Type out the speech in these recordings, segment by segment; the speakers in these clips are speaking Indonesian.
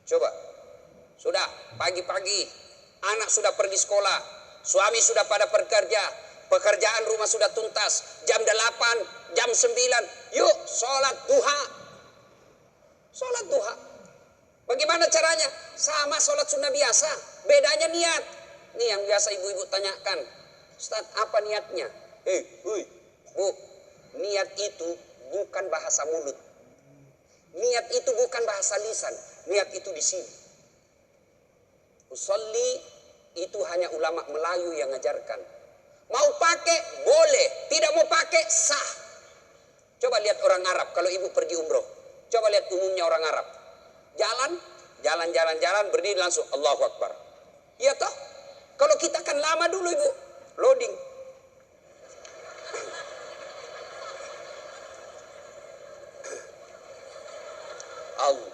Coba, sudah pagi-pagi, anak sudah pergi sekolah, suami sudah pada bekerja, pekerjaan rumah sudah tuntas, jam 8, jam 9, yuk sholat duha. Sholat duha. Bagaimana caranya? Sama sholat sunnah biasa, bedanya niat. Ini yang biasa ibu-ibu tanyakan, Ustaz, apa niatnya? Bu, niat itu bukan bahasa mulut. Niat itu bukan bahasa lisan. Niat itu di sini. Usolli itu hanya ulama Melayu yang ngajarkan. Mau pakai boleh, tidak mau pakai sah. Coba lihat orang Arab kalau ibu pergi umroh. Coba lihat umumnya orang Arab. Jalan, berdiri langsung Allahu Akbar. Iya toh? Kalau kita kan lama dulu ibu, loading. Allah.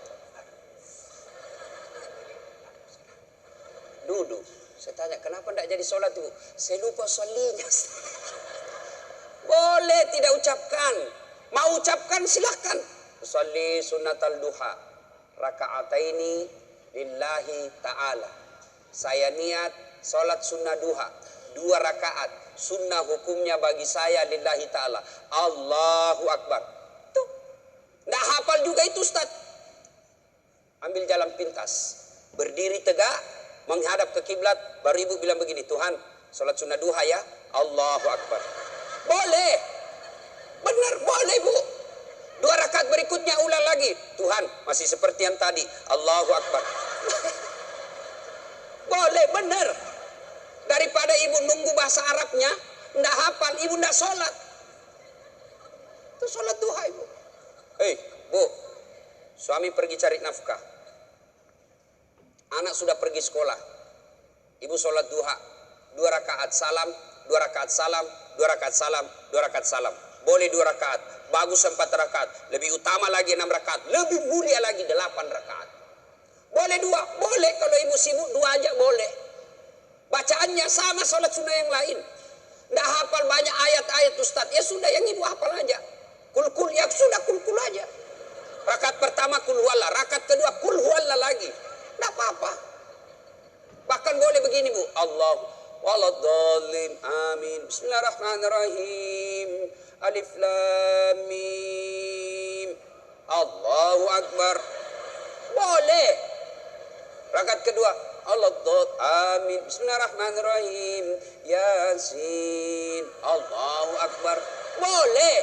Duduk. Saya tanya, kenapa tidak jadi sholat ibu? Saya lupa sholinya. Boleh tidak ucapkan. Mau ucapkan silahkan. Sholli sunnatal duha. Raka'ataini lillahi ta'ala. Saya niat sholat sunnah duha. 2 rakaat. Sunnah hukumnya bagi saya lillahi ta'ala. Allahu Akbar. Tuh. Tidak hafal juga itu Ustaz. Ambil jalan pintas. Berdiri tegak. Menghadap ke kiblat. Baru ibu bilang begini. Tuhan, sholat sunnah duha ya. Allahu Akbar. Boleh. Benar boleh bu. 2 rakaat berikutnya ulang lagi. Tuhan, masih seperti yang tadi. Allahu Akbar. Boleh, benar. Daripada ibu nunggu bahasa Arabnya, ndak hafal, ibu ndak sholat. Itu sholat duha ibu. Bu, suami pergi cari nafkah. Anak sudah pergi sekolah. Ibu sholat duha. 2 rakaat salam, 2 rakaat salam, 2 rakaat salam, 2 rakaat salam. Boleh 2 rakaat. Bagus 4 rakaat. Lebih utama lagi 6 rakaat. Lebih mulia lagi 8 rakaat. Boleh 2. Boleh kalau ibu sibuk 2 aja boleh. Bacaannya sama sholat sunnah yang lain. Nggak hafal banyak ayat-ayat Ustaz. Ya sudah yang ibu hafal aja. Kul ya sudah kul aja. Rakaat pertama kul huwallah. Rakaat kedua kul huwallah lagi. Nggak apa-apa. Bahkan boleh begini bu. Allah waladhdallin amin. Bismillahirrahmanirrahim. Alif lam mim. Allahu Akbar. Boleh. Rakaat kedua Allah amin. Bismillahirrahmanirrahim. Yasin. Allahu Akbar. Boleh.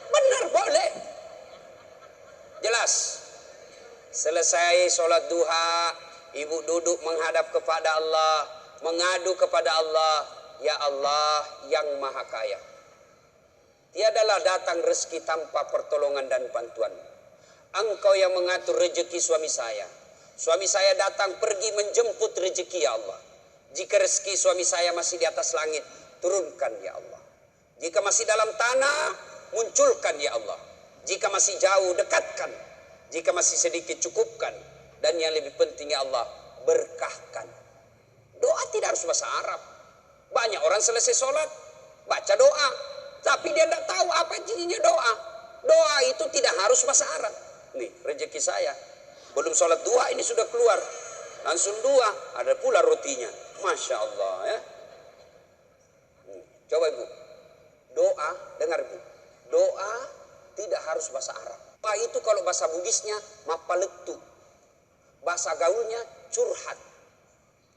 Benar boleh. Jelas. Selesai sholat duha, ibu duduk menghadap kepada Allah, mengadu kepada Allah. Ya Allah yang maha kaya, tiadalah datang rezeki tanpa pertolongan dan bantuan. Engkau yang mengatur rezeki suami saya. Suami saya datang pergi menjemput rezeki ya Allah. Jika rezeki suami saya masih di atas langit, turunkan ya Allah. Jika masih dalam tanah, munculkan ya Allah. Jika masih jauh, dekatkan. Jika masih sedikit, cukupkan. Dan yang lebih penting ya Allah, berkahkan. Doa tidak harus bahasa Arab. Banyak orang selesai sholat, baca doa. Tapi dia tidak tahu apa jadinya doa. Doa itu tidak harus bahasa Arab. Nih, rezeki saya. Belum sholat duha ini sudah keluar. Langsung 2, ada pula rotinya. Masya Allah ya. Coba ibu. Doa, dengar ibu. Doa tidak harus bahasa Arab. Doa itu kalau bahasa Bugisnya mapaletu. Bahasa gaulnya curhat.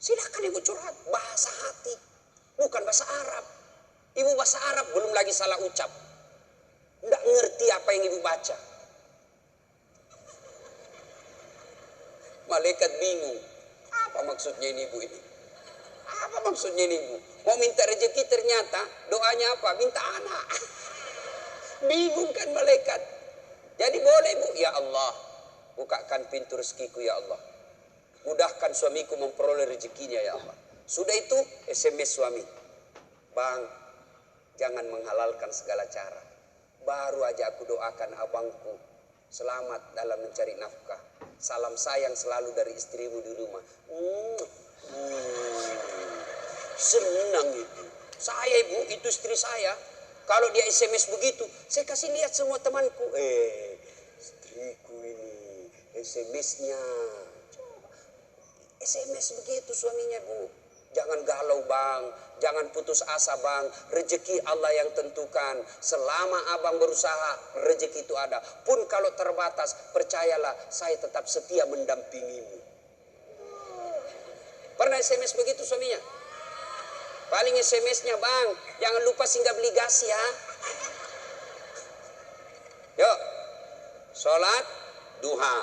Silakan ibu curhat. Bahasa hati. Bukan bahasa Arab. Ibu bahasa Arab belum lagi salah ucap. Tidak ngerti apa yang ibu baca. Malaikat bingung. Apa maksudnya ini ibu ini? Apa maksudnya ini ibu? Mau minta rezeki ternyata doanya apa? Minta anak. Bingung kan malaikat. Jadi boleh bu. Ya Allah, bukakan pintu rezekiku ya Allah. Mudahkan suamiku memperoleh rezekinya ya Allah. Sudah itu SMS suami. Bang, jangan menghalalkan segala cara. Baru aja aku doakan abangku selamat dalam mencari nafkah. Salam sayang selalu dari istrimu di rumah. Senang itu. Saya ibu, itu istri saya. Kalau dia SMS begitu, saya kasih lihat semua temanku. Istriku ini SMS-nya. SMS begitu suaminya, Bu. Jangan galau bang, jangan putus asa bang. Rezeki Allah yang tentukan. Selama abang berusaha, rezeki itu ada. Pun kalau terbatas, percayalah saya tetap setia mendampingimu. Pernah SMS begitu suaminya? Paling SMS-nya bang, jangan lupa singgah beli gas ya. Yuk, sholat duha.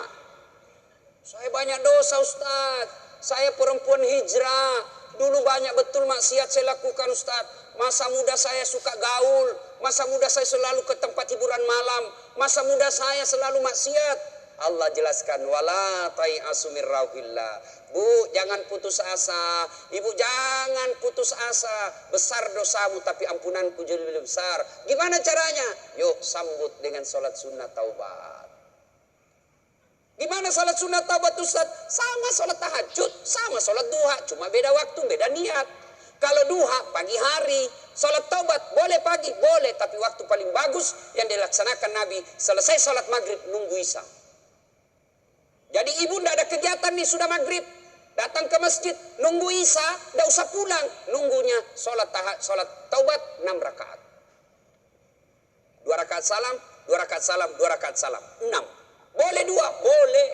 Saya banyak dosa Ustaz. Saya perempuan hijrah. Dulu banyak betul maksiat saya lakukan Ustaz. Masa muda saya suka gaul. Masa muda saya selalu ke tempat hiburan malam. Masa muda saya selalu maksiat. Allah jelaskan, wala tai'asu min rauhillah. Bu, jangan putus asa. Ibu jangan putus asa. Besar dosamu tapi ampunanku jauh lebih besar. Gimana caranya? Yuk sambut dengan sholat sunnah taubat. Gimana sholat sunat taubat Ustaz? Sama sholat tahajud, sama sholat duha. Cuma beda waktu, beda niat. Kalau duha pagi hari, sholat taubat boleh pagi, boleh. Tapi waktu paling bagus yang dilaksanakan Nabi, selesai sholat maghrib nunggu isya. Jadi ibu tidak ada kegiatan nih, sudah maghrib. Datang ke masjid, nunggu isya, tidak usah pulang. Nunggunya sholat taubat 6 rakaat. 2 rakaat salam, 2 rakaat salam, 2 rakaat salam. 6. Boleh 2, boleh.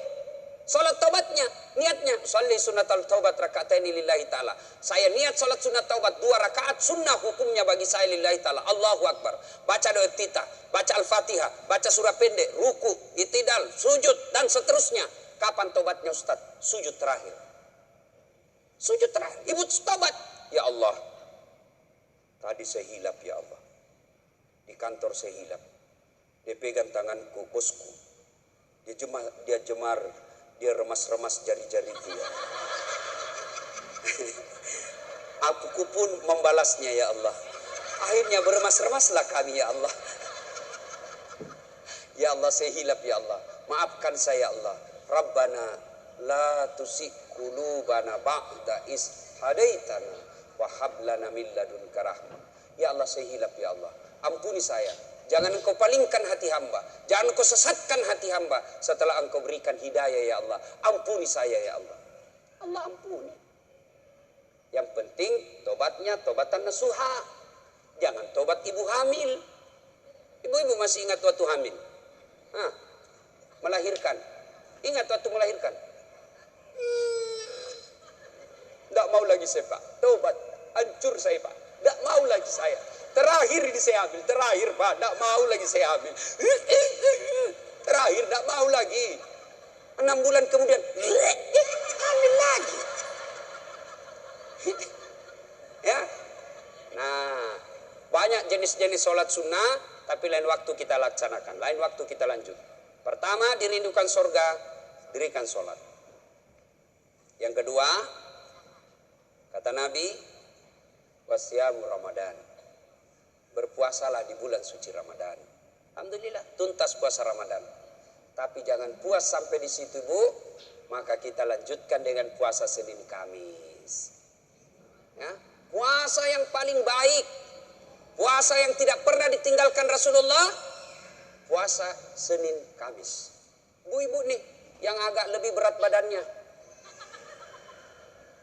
Salat taubatnya, niatnya, sholli sunnatal taubat raka'ataini lillahi ta'ala. Saya niat salat sunat taubat 2 rakaat, sunnah hukumnya bagi saya lillahi ta'ala. Allahu Akbar. Baca doa iftitah, baca Al-Fatihah, baca surah pendek, ruku, itidal, sujud, dan seterusnya. Kapan taubatnya Ustaz? Sujud terakhir. Sujud terakhir. Ibu taubat. Ya Allah, tadi saya hilap ya Allah. Di kantor saya hilap. Dia pegang tanganku, bosku. Dia jemar, dia remas-remas jari-jari dia. Aku pun membalasnya ya Allah. Akhirnya beremas-remaslah kami ya Allah. Ya Allah saya hilap ya Allah. Maafkan saya Allah. Rabbana la tusik qulubana ba'da is hadaitana wa hab lana min ladunka rahmah. Ya Allah saya hilap ya Allah. Ampuni saya. Jangan engkau palingkan hati hamba. Jangan engkau sesatkan hati hamba setelah engkau berikan hidayah ya Allah. Ampuni saya ya Allah. Allah ampuni. Yang penting tobatnya tobatan nasuha. Jangan tobat ibu hamil. Ibu-ibu masih ingat waktu hamil? Melahirkan. Ingat waktu melahirkan? Tidak mau lagi saya Pak. Tobat. Hancur saya Pak. Tidak mau lagi saya. Terakhir ini saya ambil, terakhir Pak, tidak mau lagi saya ambil. Terakhir, tidak mau lagi. 6 bulan kemudian, ambil lagi. Ya, nah, banyak jenis-jenis sholat sunnah, tapi lain waktu kita laksanakan, lain waktu kita lanjut. Pertama, dirindukan surga, dirikan sholat. Yang kedua, kata Nabi, wasyamu Ramadan. Berpuasalah di bulan suci Ramadan. Alhamdulillah tuntas puasa Ramadan. Tapi jangan puas sampai di situ Bu. Maka kita lanjutkan dengan puasa Senin Kamis. Ya, puasa yang paling baik. Puasa yang tidak pernah ditinggalkan Rasulullah. Puasa Senin Kamis. Bu-ibu nih yang agak lebih berat badannya.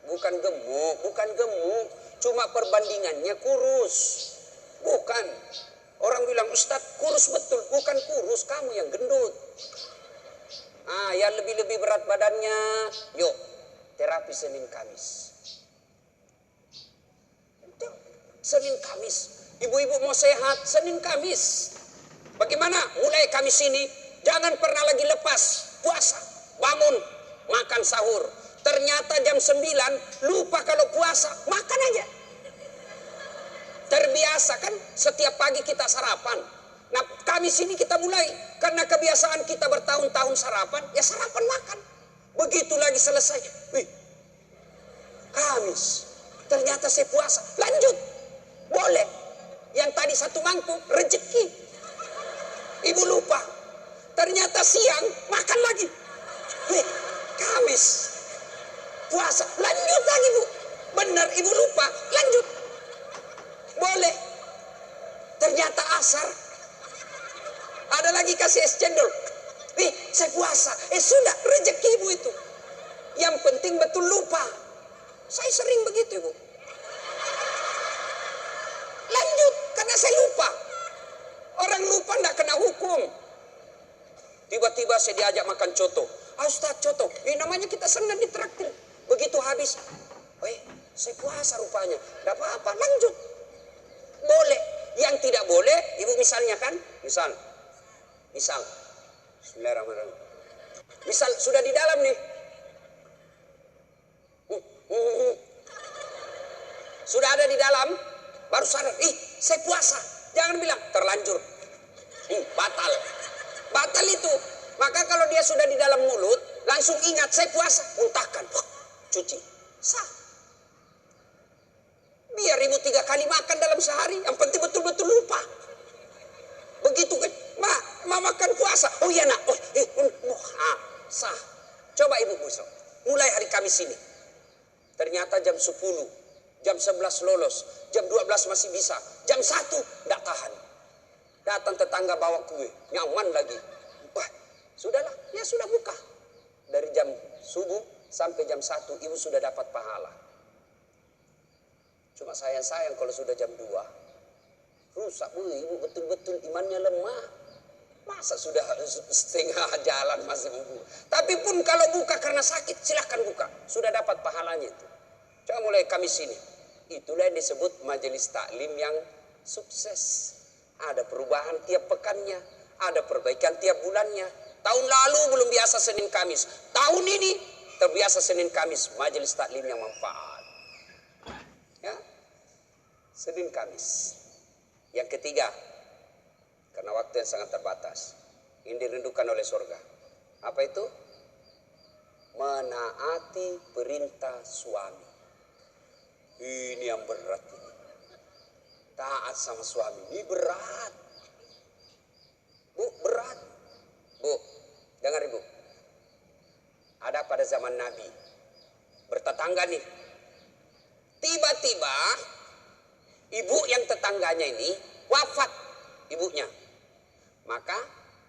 Bukan gemuk. Cuma perbandingannya kurus. Bukan. Orang bilang, Ustadz kurus betul. Bukan kurus, kamu yang gendut. Yang lebih berat badannya, yuk terapi Senin Kamis. Senin Kamis. Ibu-ibu mau sehat, Senin Kamis. Bagaimana? Mulai Kamis ini, jangan pernah lagi lepas puasa. Bangun, makan sahur. Ternyata jam 9, lupa kalau puasa, makan aja. Terbiasa kan setiap pagi kita sarapan. Nah Kamis ini kita mulai. Karena kebiasaan kita bertahun-tahun sarapan. Ya sarapan makan. Begitu lagi selesai. Wih, Kamis. Ternyata saya puasa. Lanjut. Boleh. Yang tadi 1 mangkuk rezeki. Ibu lupa. Ternyata siang makan lagi. Wih, Kamis. Puasa. Lanjut lagi Bu. Benar ibu lupa. Lanjut. Boleh. Ternyata asar. Ada lagi kasih es cendol. Saya puasa. Sudah rezeki ibu itu. Yang penting betul lupa. Saya sering begitu, Ibu. Lanjut, karena saya lupa. Orang lupa tidak kena hukum. Tiba-tiba saya diajak makan coto. Ustaz, coto. Namanya kita senang ditraktir. Begitu habis. Saya puasa rupanya. Tidak apa-apa, lanjut. Boleh. Yang tidak boleh, Ibu misalnya kan. Misal. Bismillahirrahmanirrahim. Misal sudah di dalam nih. Sudah ada di dalam. Baru sadar. Saya puasa. Jangan bilang terlanjur. Batal. Batal itu. Maka kalau dia sudah di dalam mulut, langsung ingat saya puasa, muntahkan, cuci, sah. Biar Ibu 3 kali makan dalam sehari, yang penting betul-betul lupa. Begitu kan, ma makan puasa, oh iya nak, sah. Coba Ibu besok, mulai hari Kamis ini. Ternyata jam 10, jam 11 lolos, jam 12 masih bisa, jam 1 tidak tahan. Datang tetangga bawa kue, nyaman lagi. Wah, sudahlah, ya sudah buka. Dari jam subuh sampai jam 1 Ibu sudah dapat pahala. Cuma sayang kalau sudah jam 2 rusak, Ibu betul-betul imannya lemah. Masa sudah setengah jalan masih membuka. Tapi pun kalau buka karena sakit, silahkan buka. Sudah dapat pahalanya itu. Coba mulai Kamis ini. Itulah yang disebut majelis taklim yang sukses. Ada perubahan tiap pekannya, ada perbaikan tiap bulannya. Tahun lalu belum biasa Senin Kamis. Tahun ini terbiasa Senin Kamis, majelis taklim yang manfaat. Ya, Senin Kamis. Yang ketiga, karena waktu yang sangat terbatas, ini dirindukan oleh surga. Apa itu? Menaati perintah suami. Ini yang berat ini. Taat sama suami ini berat. Bu, berat. Bu, dengar Ibu. Ada pada zaman Nabi, bertetangga nih. Tiba-tiba ibu yang tetangganya ini wafat, ibunya. Maka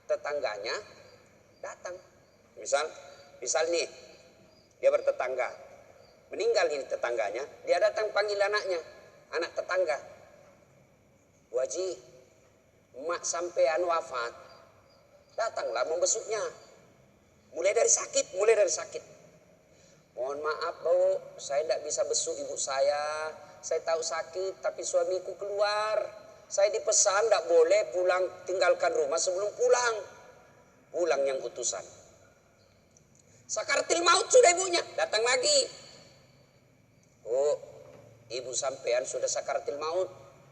tetangganya datang. Misal nih, dia bertetangga. Meninggal ini tetangganya, dia datang panggil anaknya, anak tetangga. Waji, emak sampean wafat. Datanglah membesuknya. Mulai dari sakit. Mohon maaf Bu, saya tidak bisa besuk ibu saya. Saya tahu sakit, tapi suamiku keluar. Saya dipesan tidak boleh pulang, tinggalkan rumah sebelum pulang. Pulang yang utusan. Sakaratil maut sudah ibunya, datang lagi. Oh, ibu sampean sudah sakaratil maut.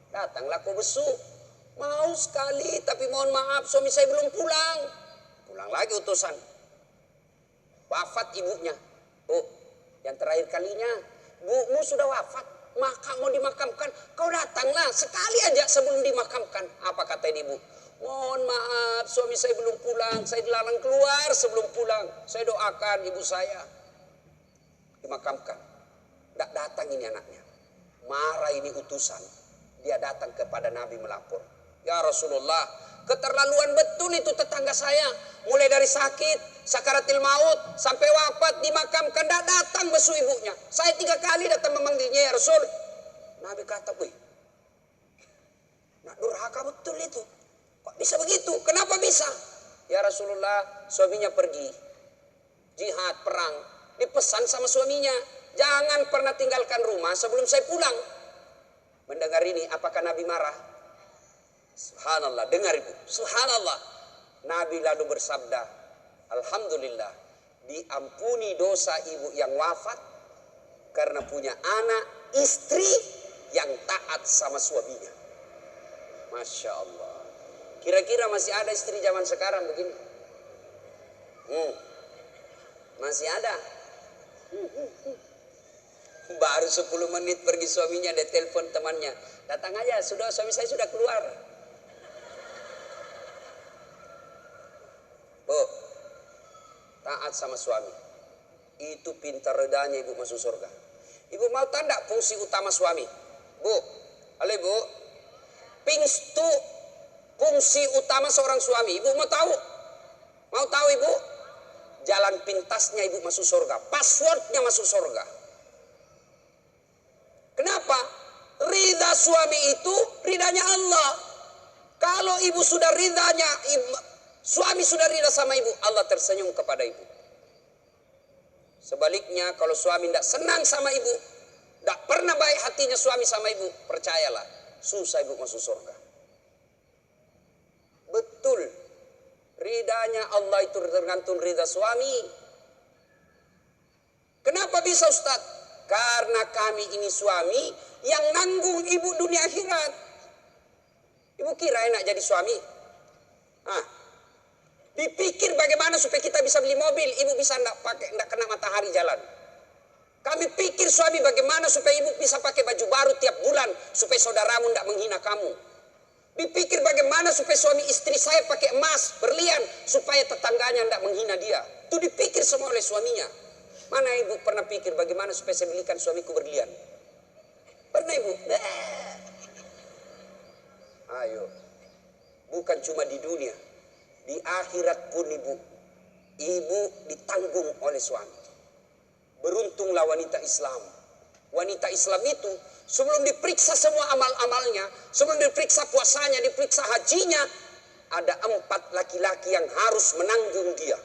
Datanglah kau besuk. Mau sekali, tapi mohon maaf suami saya belum pulang. Pulang lagi utusan. Wafat ibunya. Oh, yang terakhir kalinya, bumu sudah wafat, maka mau dimakamkan. Kau datanglah sekali aja sebelum dimakamkan. Apa kata ibu? Mohon maaf, suami saya belum pulang. Saya dilarang keluar sebelum pulang. Saya doakan ibu saya dimakamkan. Tidak datang ini anaknya. Marah ini utusan. Dia datang kepada Nabi melapor. Ya Rasulullah, keterlaluan betul itu tetangga saya. Mulai dari sakit, sakaratil maut, sampai wafat, dimakamkan, tidak datang besu ibunya. Saya 3 kali datang memanggilnya, ya Rasul. Nabi kata, wih, nak durhaka betul itu. Kok bisa begitu? Kenapa bisa? Ya Rasulullah, suaminya pergi. Jihad, perang. Dipesan sama suaminya, jangan pernah tinggalkan rumah sebelum saya pulang. Mendengar ini, apakah Nabi marah? Subhanallah, dengar ibu. Subhanallah. Nabi lalu bersabda, Alhamdulillah, diampuni dosa ibu yang wafat karena punya anak, istri yang taat sama suaminya. Masya Allah. Kira-kira masih ada istri zaman sekarang begini? Masih ada. Baru 10 menit pergi suaminya, dia telepon temannya. Datang aja, suami saya sudah keluar. Bu, taat sama suami. Itu pintar redanya ibu masuk surga. Ibu mau tahu enggak fungsi utama suami? Bu, halo ibu. Fungsi utama seorang suami. Ibu mau tahu? Mau tahu ibu? jalan pintasnya ibu masuk surga, passwordnya masuk surga. Kenapa? Ridha suami itu ridhanya Allah. Kalau ibu sudah ridhanya, suami sudah ridha sama ibu, Allah tersenyum kepada ibu. Sebaliknya kalau suami tidak senang sama ibu, tidak pernah baik hatinya suami sama ibu, percayalah, susah ibu masuk surga. Betul, ridhanya Allah itu tergantung ridha suami. Kenapa bisa Ustaz? Karena kami ini suami yang nanggung ibu dunia akhirat. Ibu kira enak jadi suami? Dipikir bagaimana supaya kita bisa beli mobil, ibu bisa enggak kena matahari jalan. Kami pikir suami bagaimana supaya ibu bisa pakai baju baru tiap bulan supaya saudaramu enggak menghina kamu. Dipikir bagaimana supaya suami istri saya pakai emas, berlian supaya tetangganya enggak menghina dia. Itu dipikir semua oleh suaminya. Mana ibu pernah pikir bagaimana supaya saya belikan suamiku berlian? Pernah ibu? Ayo. Bukan cuma di dunia, di akhirat pun ibu ditanggung oleh suami. Beruntunglah wanita Islam. Wanita Islam itu sebelum diperiksa semua amal-amalnya, sebelum diperiksa puasanya, diperiksa hajinya, ada 4 laki-laki yang harus menanggung dia.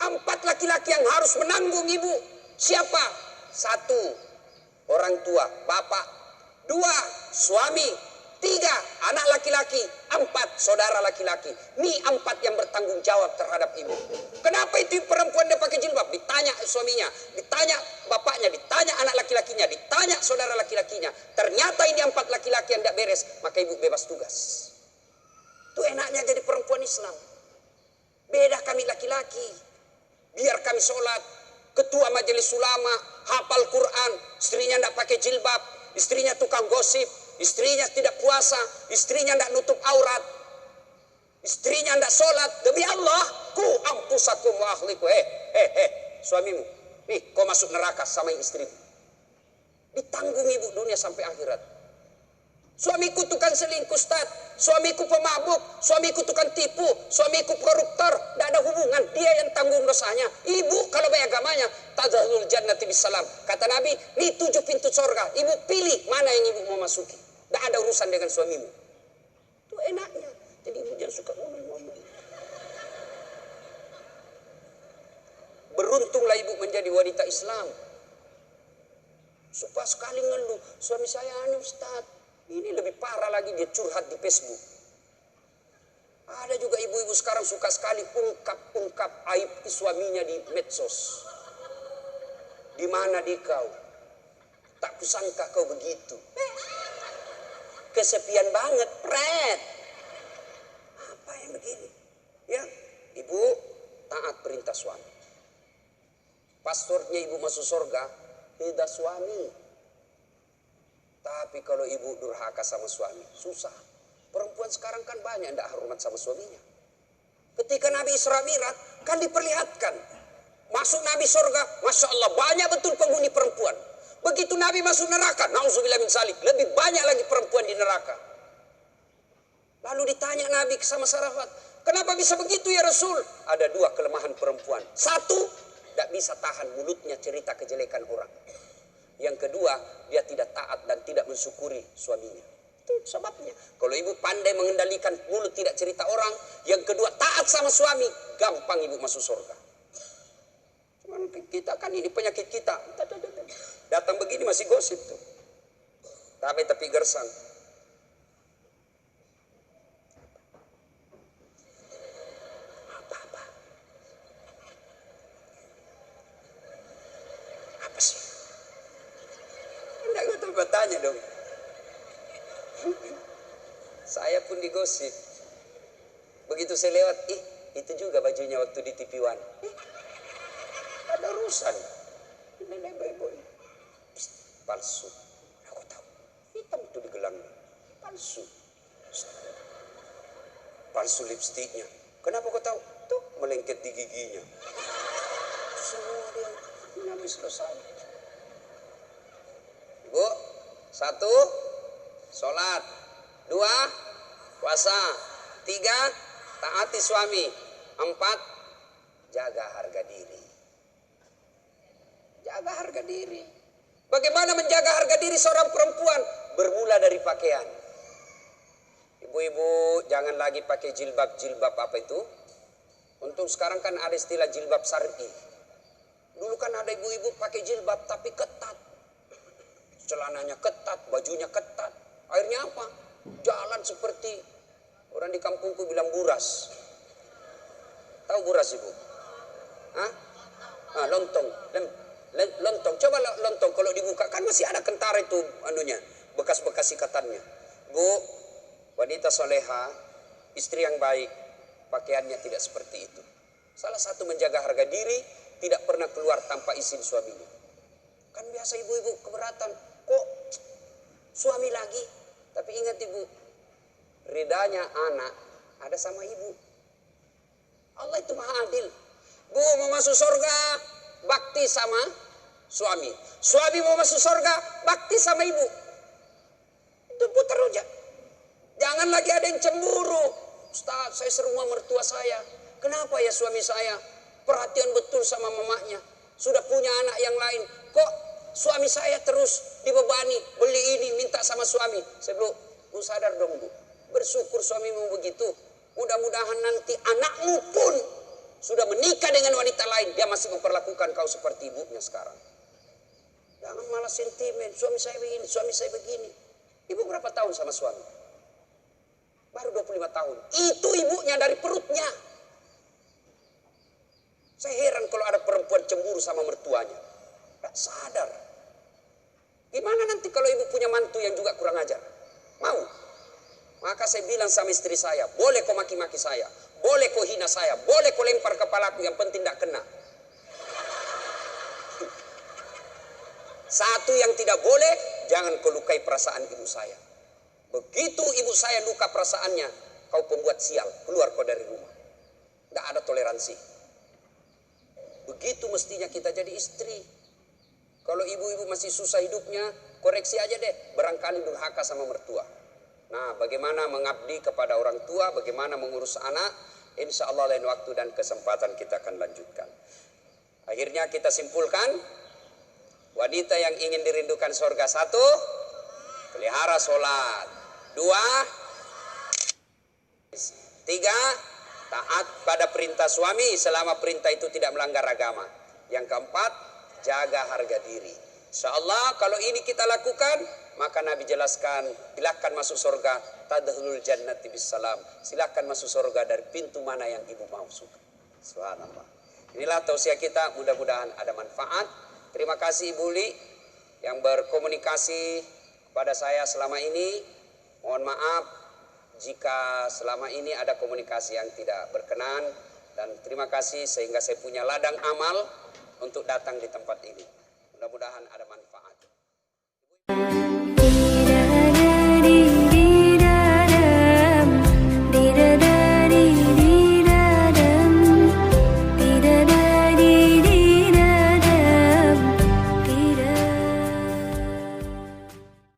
4 laki-laki yang harus menanggung ibu. Siapa? 1, orang tua, bapak. 2, suami. 3, anak laki-laki. 4, saudara laki-laki. Ini 4 yang bertanggung jawab terhadap ibu. Kenapa itu perempuan dia pakai jilbab? Ditanya suaminya, ditanya bapaknya, ditanya anak laki-lakinya, ditanya saudara laki-lakinya. Ternyata ini 4 laki-laki yang tidak beres, maka ibu bebas tugas. Itu enaknya jadi perempuan Islam. Beda kami laki-laki. Biar kami sholat, ketua majelis ulama, hafal Quran, istrinya tidak pakai jilbab, istrinya tukang gosip, istrinya tidak puasa, istrinya tidak nutup aurat, istrinya tidak sholat. Demi Allah, ku ampusakum wa ahliku. Suamimu, nih kau masuk neraka sama istrimu. Ditanggung ibu dunia sampai akhirat. Suamiku tukang selingkuh, Ustaz. Suamiku pemabuk, suamiku tukang tipu, suamiku koruptor. Tidak ada hubungan, dia yang tanggung dosanya. Ibu kalau beragamanya, tadkhulul jannati bisalam. Kata Nabi, ini 7 pintu surga. Ibu pilih mana yang ibu mau masuki. Tidak ada urusan dengan suamimu. Itu enaknya. Jadi ibu jangan suka ngomong-ngomong. Beruntunglah ibu menjadi wanita Islam. Suka sekali ngeluh, suami saya aneh Ustaz. Ini lebih parah lagi, dia curhat di Facebook. Ada juga ibu-ibu sekarang suka sekali ungkap-ungkap aib suaminya di medsos. Di mana di kau? Tak kusangka kau begitu. Kesepian banget, pret. Apa yang begini? Ya, ibu taat perintah suami. Pastornya ibu masuk surga, ridha suami. Tapi kalau ibu durhaka sama suami, susah. Perempuan sekarang kan banyak tidak hormat sama suaminya. Ketika Nabi Isra Mi'raj kan diperlihatkan. Masuk Nabi surga, Masya Allah banyak betul penghuni perempuan. Begitu Nabi masuk neraka, na'udzubillah min dzalik, lebih banyak lagi perempuan di neraka. Lalu ditanya Nabi sama sahabat, kenapa bisa begitu ya Rasul? Ada 2 kelemahan perempuan. 1, tidak bisa tahan mulutnya cerita kejelekan orang. Yang kedua, dia tidak taat dan tidak mensyukuri suaminya. Itu sebabnya. Kalau ibu pandai mengendalikan mulut tidak cerita orang, yang kedua taat sama suami, gampang ibu masuk surga. Cuman kita kan ini penyakit kita. Datang begini masih gosip tuh. Tapi tepi gersang. Apa-apa. Apa sih? Enggak, gue coba tanya dong. Saya pun digosip. Begitu saya lewat, itu juga bajunya waktu di TV One. Ada urusan. Nenek boy. Palsu. Aku tahu. Hitam itu di gelangnya. Palsu. Palsu lipstiknya. Kenapa kau tahu? Tuh melengket di giginya. Semua dia. Ini habis selesai. Bu, 1, sholat. 2, puasa. 3, taati suami. 4, jaga harga diri. Jaga harga diri. Bagaimana menjaga harga diri seorang perempuan? Bermula dari pakaian. Ibu-ibu jangan lagi pakai jilbab apa itu. Untuk sekarang kan ada istilah jilbab syar'i. Dulu kan ada ibu-ibu pakai jilbab tapi ketat. Celananya ketat, bajunya ketat. Akhirnya apa? Jalan seperti orang di kampungku bilang buras. Tahu buras ibu? Hah? Lontong. Lontong. Coba lontong kalau dibuka kan masih ada kentara itu anunya, bekas-bekas ikatannya. Bu, wanita soleha, istri yang baik, pakaiannya tidak seperti itu. Salah satu menjaga harga diri, tidak pernah keluar tanpa izin suaminya. Kan biasa ibu-ibu keberatan, kok suami lagi? Tapi ingat ibu, ridanya anak ada sama ibu. Allah itu maha adil. Bu mau masuk surga, bakti sama suami. Suami mau masuk surga, bakti sama ibu. Itu putar aja. Jangan lagi ada yang cemburu. Ustaz, saya serumah mertua saya. Kenapa ya suami saya perhatian betul sama mamanya? Sudah punya anak yang lain. Kok suami saya terus dibebani, beli ini, minta sama suami. Saya bilang, bu sadar dong bu. Bersyukur suamimu begitu. Mudah-mudahan nanti anakmu pun sudah menikah dengan wanita lain. Dia masih memperlakukan kau seperti ibunya sekarang. Jangan malah sentimen. Suami saya begini, suami saya begini. Ibu berapa tahun sama suami? Baru 25 tahun. Itu ibunya dari perutnya. Saya heran kalau ada perempuan cemburu sama mertuanya. Gak sadar. Gimana nanti kalau ibu punya mantu yang juga kurang ajar? Mau? Maka saya bilang sama istri saya, boleh kau maki-maki saya, boleh kau hina saya, boleh kau lempar kepalaku, yang penting tidak kena. Satu yang tidak boleh, jangan kau lukai perasaan ibu saya. Begitu ibu saya luka perasaannya, kau pembuat sial, keluar kau dari rumah. Tidak ada toleransi. Begitu mestinya kita jadi istri. Kalau ibu-ibu masih susah hidupnya, koreksi aja deh, barangkali durhaka sama mertua. Nah, bagaimana mengabdi kepada orang tua, bagaimana mengurus anak, insya Allah lain waktu dan kesempatan kita akan lanjutkan. Akhirnya kita simpulkan, wanita yang ingin dirindukan surga, 1, pelihara sholat. 2, 3, taat pada perintah suami selama perintah itu tidak melanggar agama. Yang 4, jaga harga diri. Insya Allah kalau ini kita lakukan, maka Nabi jelaskan, silakan masuk surga, tadkhulul jannati bisalam. Silakan masuk surga dari pintu mana yang ibu mau suka. Subhanallah. Inilah tausiah kita, mudah-mudahan ada manfaat. Terima kasih Ibu Li yang berkomunikasi kepada saya selama ini. Mohon maaf jika selama ini ada komunikasi yang tidak berkenan, dan terima kasih sehingga saya punya ladang amal untuk datang di tempat ini. Mudah-mudahan ada manfaat.